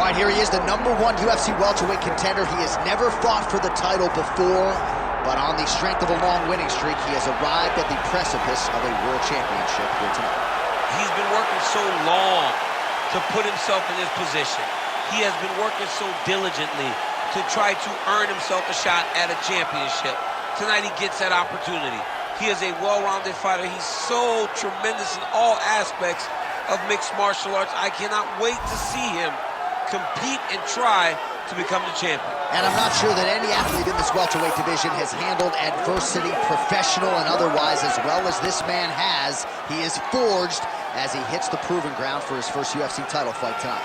right, here he is, the #1 UFC welterweight contender. He has never fought for the title before, but on the strength of a long winning streak, he has arrived at the precipice of a world championship here tonight. He's been working so long to put himself in this position. He has been working so diligently to try to earn himself a shot at a championship. Tonight he gets that opportunity. He is a well-rounded fighter. He's so tremendous in all aspects of mixed martial arts. I cannot wait to see him compete and try to become the champion. And I'm not sure that any athlete in this welterweight division has handled adversity, professional and otherwise, as well as this man has. He is forged as he hits the proving ground for his first UFC title fight tonight.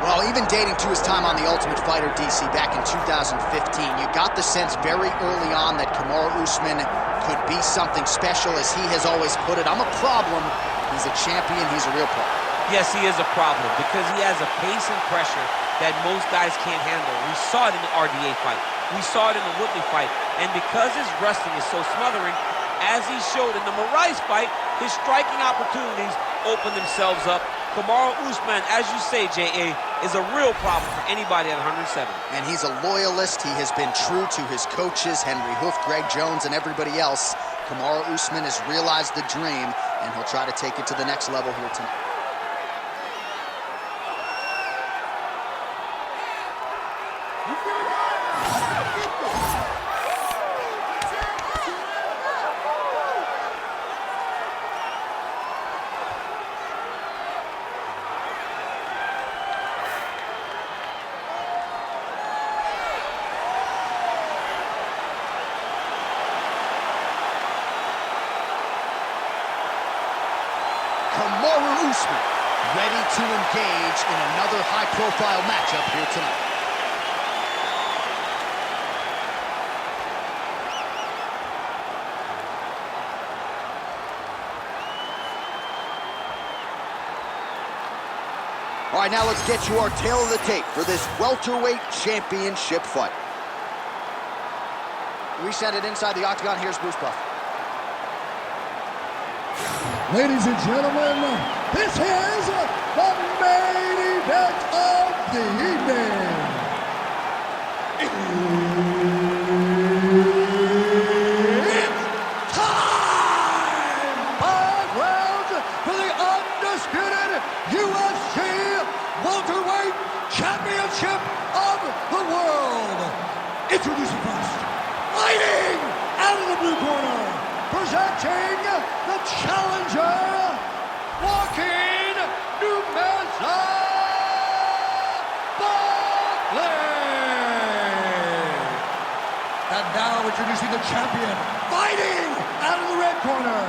Well, even dating to his time on The Ultimate Fighter, DC, back in 2015, you got the sense very early on that Kamaru Usman could be something special. As he has always put it, I'm a problem. He's a champion. He's a real problem. Yes, he is a problem because he has a pace and pressure that most guys can't handle. We saw it in the RDA fight. We saw it in the Woodley fight. And because his wrestling is so smothering, as he showed in the Moraes fight, his striking opportunities opened themselves up. Kamaru Usman, as you say, J.A., is a real problem for anybody at 107. And he's a loyalist. He has been true to his coaches, Henry Hoof, Greg Jones, and everybody else. Kamaru Usman has realized the dream, and he'll try to take it to the next level here tonight. Kamaru Usman, ready to engage in another high-profile matchup here tonight. All right, now let's get you our tail of the tape for this welterweight championship fight. We send it inside the octagon. Here's Bruce Buffer. Ladies and gentlemen, this is the main event of the evening. It's time! 5 rounds for the undisputed UFC welterweight championship of the world. Introducing first, fighting out of the blue corner, presenting the challenger, Joaquin Buckley. And now introducing the champion, fighting out of the red corner.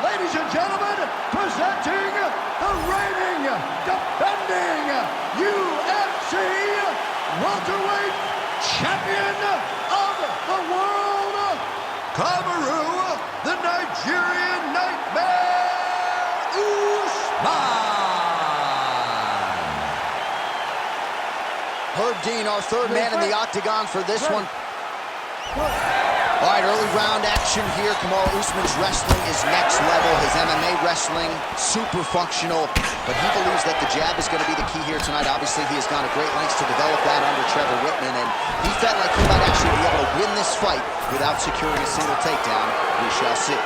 Ladies and gentlemen, presenting the reigning, defending UFC welterweight champion of the world, Kamaru, the Nigerian Nightmare, Usman. Herb Dean, our third man in the octagon for this one. All right, early round action here. Kamaru Usman's wrestling is next level. His MMA wrestling, super functional, but he believes that the jab is going to be the key here tonight. Obviously, he has gone to great lengths to develop that under Trevor Whitman, and he felt like he might actually be able to win this fight without securing a single takedown. We shall see.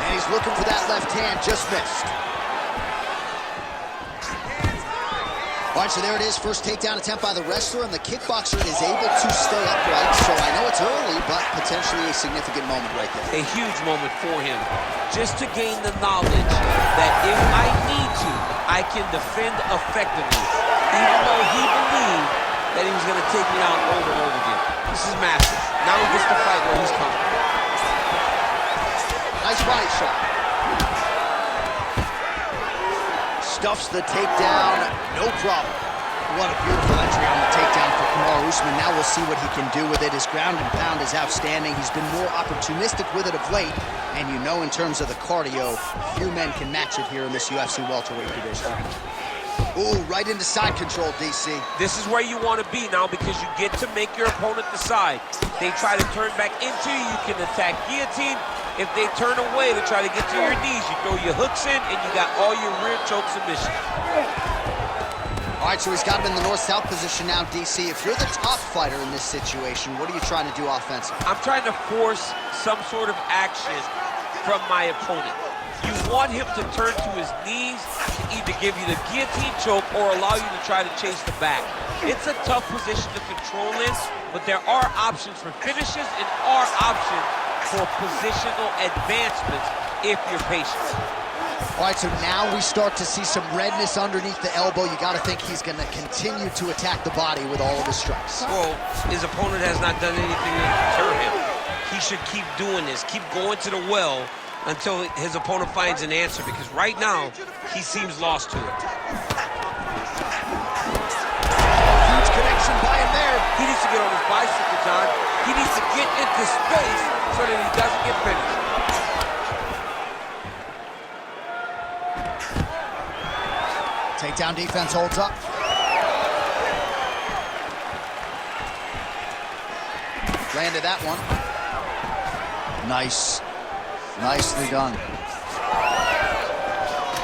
And he's looking for that left hand, just missed. All right, so there it is, first takedown attempt by the wrestler, and the kickboxer is able to stay upright. So I know it's early, but potentially a significant moment right there. A huge moment for him, just to gain the knowledge that if I need to, I can defend effectively, even though he believed that he was going to take me out over and over again. This is massive. Now he gets to fight where he's comfortable. Nice body shot. stuffs the takedown, no problem. What a beautiful entry on the takedown for Kamaru Usman. Now we'll see what he can do with it. His ground and pound is outstanding. He's been more opportunistic with it of late. And you know, in terms of the cardio, few men can match it here in this UFC welterweight division. Ooh, right into side control, DC. This is where you want to be now because you get to make your opponent decide. They try to turn back into you, you can attack guillotine. If they turn away to try to get to your knees, you throw your hooks in and you got all your rear choke submission. All right, so he's got him in the north-south position now, DC. If you're the top fighter in this situation, what are you trying to do offensively? I'm trying to force some sort of action from my opponent. You want him to turn to his knees to either give you the guillotine choke or allow you to try to chase the back. It's a tough position to control in, but there are options for finishes and are options for positional advancements if you're patient. All right, so now we start to see some redness underneath the elbow. You got to think he's going to continue to attack the body with all of his strikes. Well, his opponent has not done anything to deter him. He should keep doing this, keep going to the well until his opponent finds an answer, because right now, he seems lost to it. Huge connection by him there. He needs to get on his bicycle, John. He needs to get into space so that he doesn't get finished. Takedown defense holds up. Landed that one. Nice. Nicely done.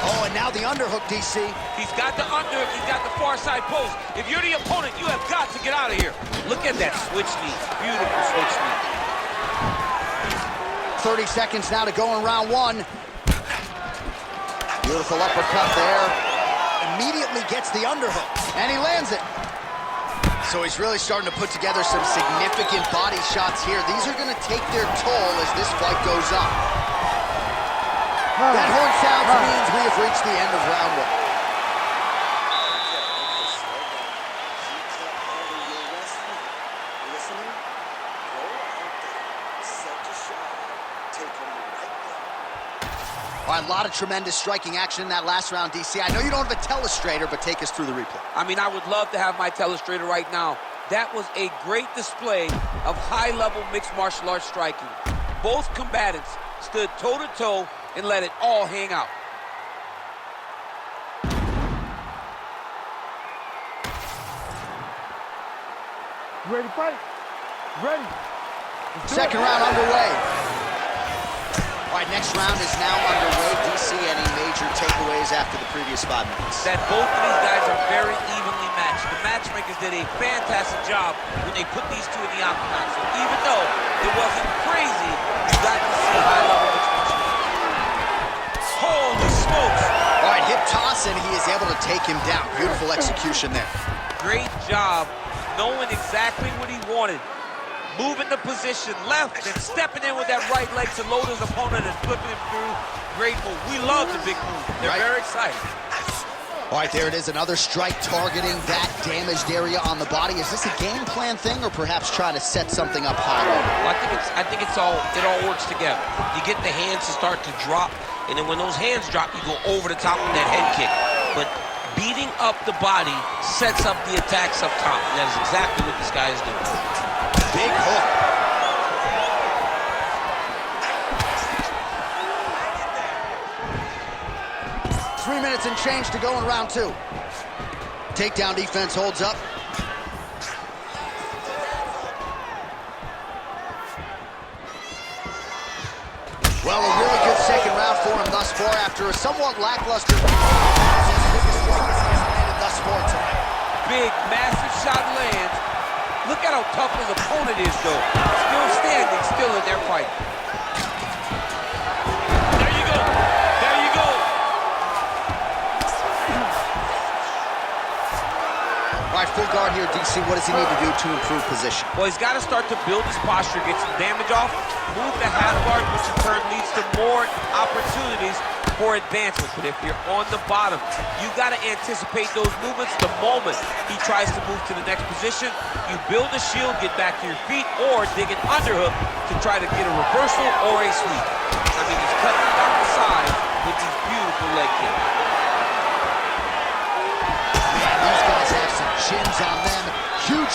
Oh, and now the underhook, DC. He's got the underhook, he's got the far side post. If you're the opponent, you have got to get out of here. Look at that switch knee. Beautiful switch knee. 30 seconds now to go in round one. Beautiful uppercut there. Immediately gets the underhook, and he lands it. So he's really starting to put together some significant body shots here. These are going to take their toll as this fight goes on. That horn sounds means we have reached the end of round one. All right, a lot of tremendous striking action in that last round, DC. I know you don't have a telestrator, but take us through the replay. I mean, I would love to have my telestrator right now. That was a great display of high-level mixed martial arts striking. Both combatants stood toe-to-toe and let it all hang out. Ready to fight? Ready. Second round underway. All right, next round is now underway. DC, any major takeaways after the previous 5 minutes? That both of these guys are very evenly matched. The matchmakers did a fantastic job when they put these two in the octagon. So even though it wasn't crazy, you got to see high-level mixed martial arts. Holy smokes! All right, hip toss, and he is able to take him down. Beautiful execution there. Great job knowing exactly what he wanted. Moving the position left and stepping in with that right leg to load his opponent and flipping him through. Great move. We love the big move. They're very excited. All right, there it is. Another strike targeting that damaged area on the body. Is this a game plan thing or perhaps trying to set something up high? Well, I think it all works together. You get the hands to start to drop, and then when those hands drop, you go over the top of that head kick. But beating up the body sets up the attacks up top, and that is exactly what this guy is doing. Big hook. Three minutes and change to go in round two. Takedown defense holds up. Well, a really good second round for him thus far after a somewhat lackluster thus far tonight. Big, massive shot lands. Look at how tough his opponent is, though. Still standing, still in their fight. There you go. There you go. All right, full guard here, DC. What does he need to do to improve position? Well, he's got to start to build his posture, get some damage off, move the half guard, which in turn leads to more opportunities for advancement. But if you're on the bottom, you got to anticipate those movements the moment he tries to move to the next position. You build a shield, get back to your feet, or dig an underhook to try to get a reversal or a sweep. I mean, he's cutting down the side with these beautiful leg kicks.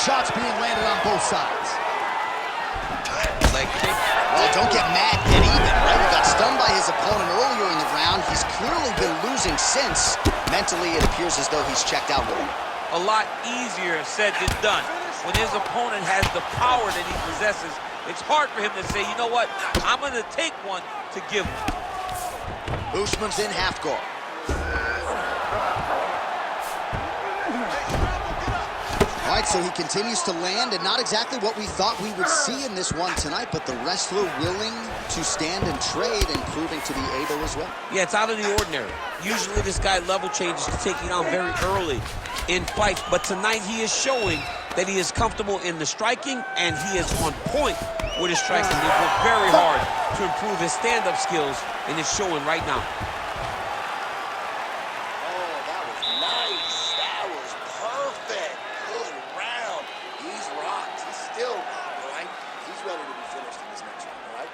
shots being landed on both sides. Leg kick. Well, don't get mad, get even, right? He got stunned by his opponent earlier in the round. He's clearly been losing since. Mentally, it appears as though he's checked out with him. A lot easier said than done. When his opponent has the power that he possesses, it's hard for him to say, you know what, I'm going to take one to give him. Usman's in half guard. All right, so he continues to land, and not exactly what we thought we would see in this one tonight, but the wrestler willing to stand and trade and proving to be able as well. Yeah, it's out of the ordinary. Usually this guy level changes to taking on very early in fights, but tonight he is showing that he is comfortable in the striking, and he is on point with his striking. He worked very hard to improve his stand-up skills, and it's showing right now. Oh, that was nice. That was perfect. Good round. He's rocked. He's still rocked, all right? He's ready to be finished in this next round, all right?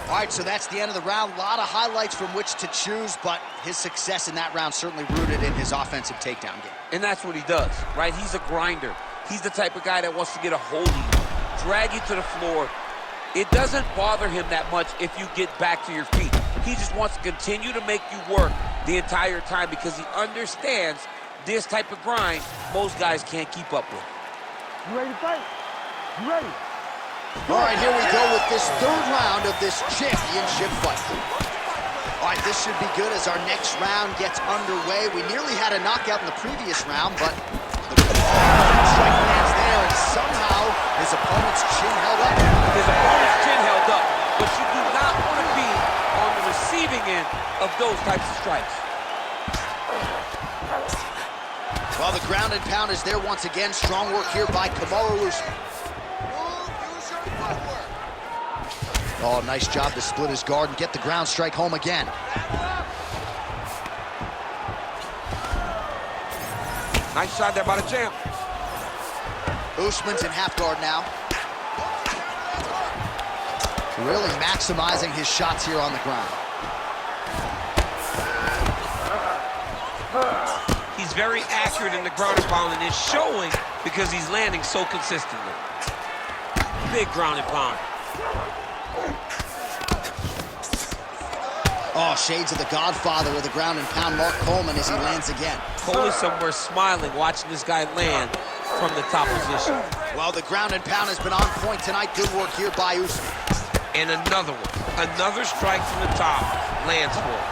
All right, so that's the end of the round. A lot of highlights from which to choose, but his success in that round certainly rooted in his offensive takedown game. And that's what he does, right? He's a grinder. He's the type of guy that wants to get a hold of you, drag you to the floor. It doesn't bother him that much if you get back to your feet. He just wants to continue to make you work the entire time because he understands this type of grind most guys can't keep up with. You ready to fight? You ready? All right, here we go with this third round of this championship fight. All right, this should be good as our next round gets underway. We nearly had a knockout in the previous round, but the strike lands there, and somehow his opponent's chin held up. His opponent's chin held up, but you do not want to be on the receiving end of those types of strikes. Well, the ground and pound is there once again. Strong work here by Kamaru Usman. Oh, nice job to split his guard and get the ground strike home again. Nice shot there by the champ. Usman's in half guard now. Really maximizing his shots here on the ground. He's very accurate in the ground and pound, and it's showing because he's landing so consistently. Big ground and pound. Oh, shades of the godfather of the ground and pound, Mark Coleman, as he lands again. Cole is somewhere smiling, watching this guy land from the top position. Well, the ground and pound has been on point tonight. Good work here by Usman. And another one. Another strike from the top. Lands for him.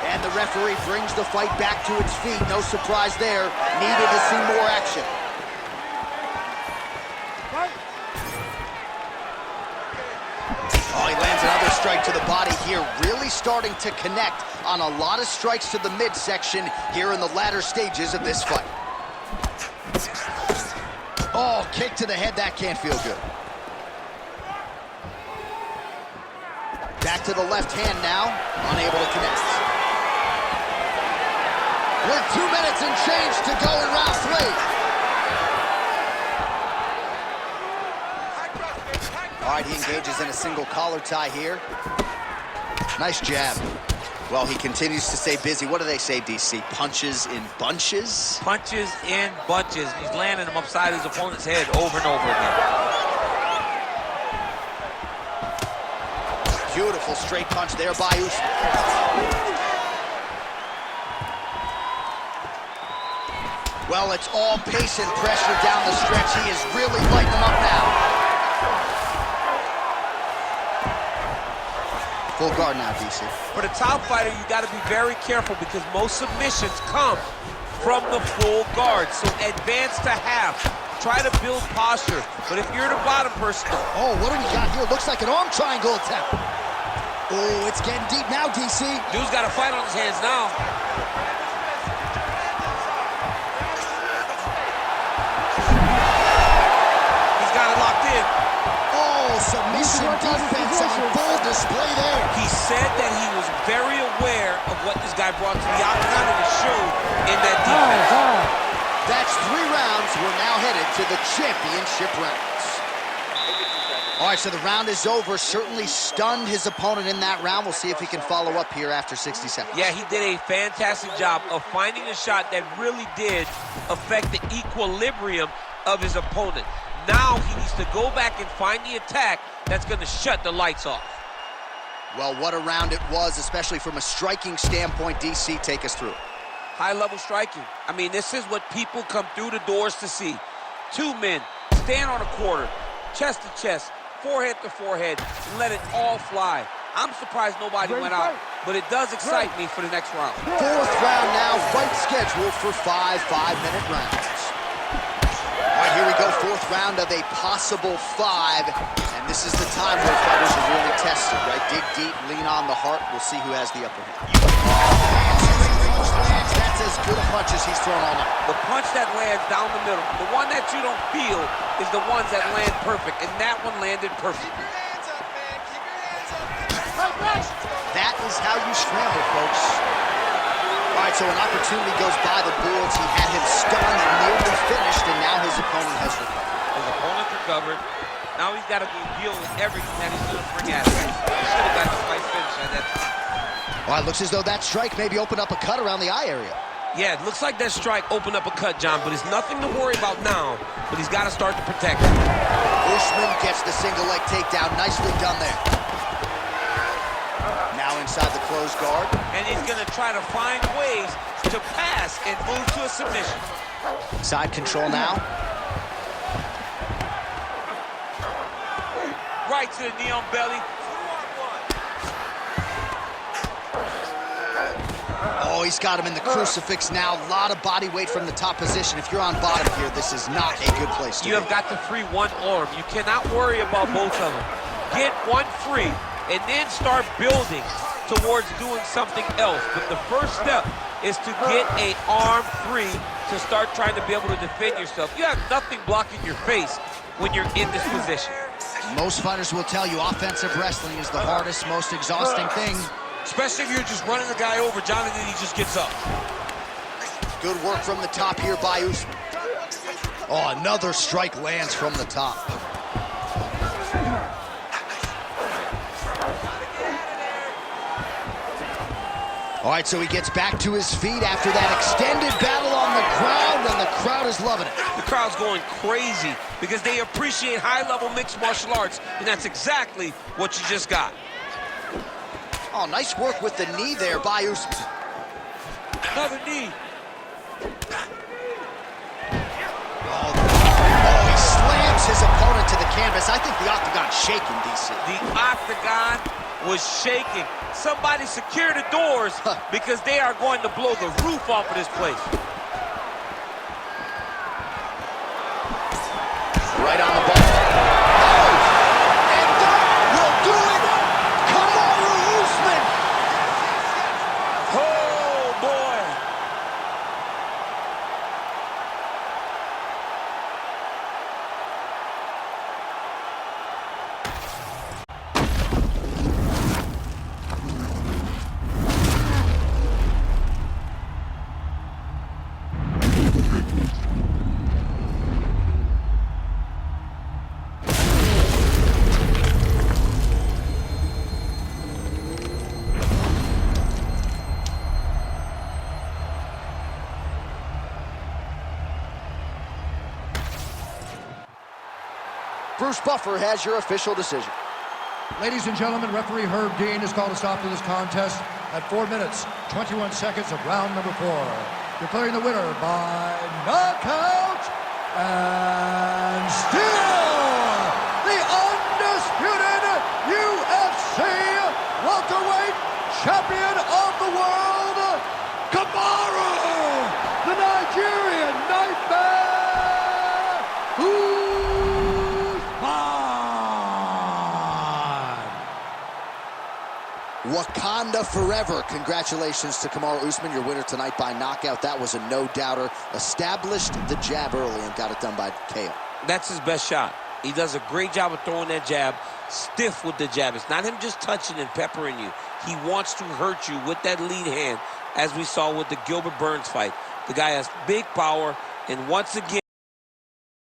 And the referee brings the fight back to its feet. No surprise there. Needed to see more action. Oh, he lands another strike to the body here. Really starting to connect on a lot of strikes to the midsection here in the latter stages of this fight. Oh, kick to the head. That can't feel good. Back to the left hand now. Unable to connect. With 2 minutes and change to go in round 3. All right, he engages in a single collar tie here. Nice jab. Well, he continues to stay busy. What do they say, DC? Punches in bunches? Punches in bunches. He's landing them upside his opponent's head over and over again. Beautiful straight punch there by Usman. Well, it's all pace and pressure down the stretch. He is really lighting them up now. Full guard now, DC. For the top fighter, you got to be very careful because most submissions come from the full guard. So advance to half. Try to build posture. But if you're the bottom person... Oh, what do we got here? Looks like an arm triangle attempt. Oh, it's getting deep now, DC. Dude's got a fight on his hands now. He's got it locked in. Oh, submission defense on full display there. He said that he was very aware of what this guy brought to the octagon, and it showed in that defense. That's 3 rounds. We're now headed to the championship rounds. All right, so the round is over. Certainly stunned his opponent in that round. We'll see if he can follow up here after 60 seconds. Yeah, he did a fantastic job of finding a shot that really did affect the equilibrium of his opponent. Now he needs to go back and find the attack that's going to shut the lights off. Well, what a round it was, especially from a striking standpoint. DC, take us through. High-level striking. I mean, this is what people come through the doors to see. Two men stand on a quarter, chest to chest, forehead to forehead, and let it all fly. I'm surprised nobody went out, but it does excite me for the next round. Fourth round now, fight scheduled for 5 5-minute rounds. All right, here we go, fourth round of a possible 5, and this is the time where fighters are really tested, right? Dig deep, lean on the heart. We'll see who has the upper hand. That's as good a punch as he's thrown all night. The punch that lands down the middle, the one that you don't feel, is the ones that land perfect, and that one landed perfect. That is how you scramble, folks. All right, so an opportunity goes by the boards. He had him stunned and nearly finished, and now his opponent has recovered. His opponent recovered. Now he's got to deal with everything that he's going to bring at him. He should have got the fight finished at that time. All right, looks as though that strike maybe opened up a cut around the eye area. Yeah, it looks like that strike opened up a cut, John, but it's nothing to worry about now, but he's got to start to protect it. Usman gets the single leg takedown. Nicely done there. Now inside the closed guard. And he's going to try to find ways to pass and move to a submission. Side control now. Right to the knee on belly. Oh, he's got him in the crucifix now. A lot of body weight from the top position. If you're on bottom here, this is not a good place to be. You have got to free one arm. You cannot worry about both of them. Get one free and then start building towards doing something else. But the first step is to get an arm free to start trying to be able to defend yourself. You have nothing blocking your face when you're in this position. Most fighters will tell you offensive wrestling is the hardest, most exhausting thing. Especially if you're just running the guy over, John, and then he just gets up. Good work from the top here by Usman. Oh, another strike lands from the top. All right, so he gets back to his feet after that extended battle on the ground, and the crowd is loving it. The crowd's going crazy because they appreciate high-level mixed martial arts, and that's exactly what you just got. Oh, nice work with the knee there by Usman. Another knee. Oh, he slams his opponent to the canvas. I think the octagon's shaking, DC. The octagon was shaking. Somebody secure the doors because they are going to blow the roof off of this place. Right on the ball. And that will do it. Kamaru Usman. Oh, boy. Bruce Buffer has your official decision. Ladies and gentlemen, referee Herb Dean has called a stop to this contest at 4 minutes, 21 seconds of round number 4. Declaring the winner by knockout and still the undisputed UFC welterweight champion of the world, Kamaru, the Nigerian Nightmare Usman. Wakanda forever. Congratulations to Kamaru Usman, your winner tonight by knockout. That was a no-doubter. Established the jab early and got it done by KO. That's his best shot. He does a great job of throwing that jab, stiff with the jab. It's not him just touching and peppering you. He wants to hurt you with that lead hand, as we saw with the Gilbert Burns fight. The guy has big power, and once again,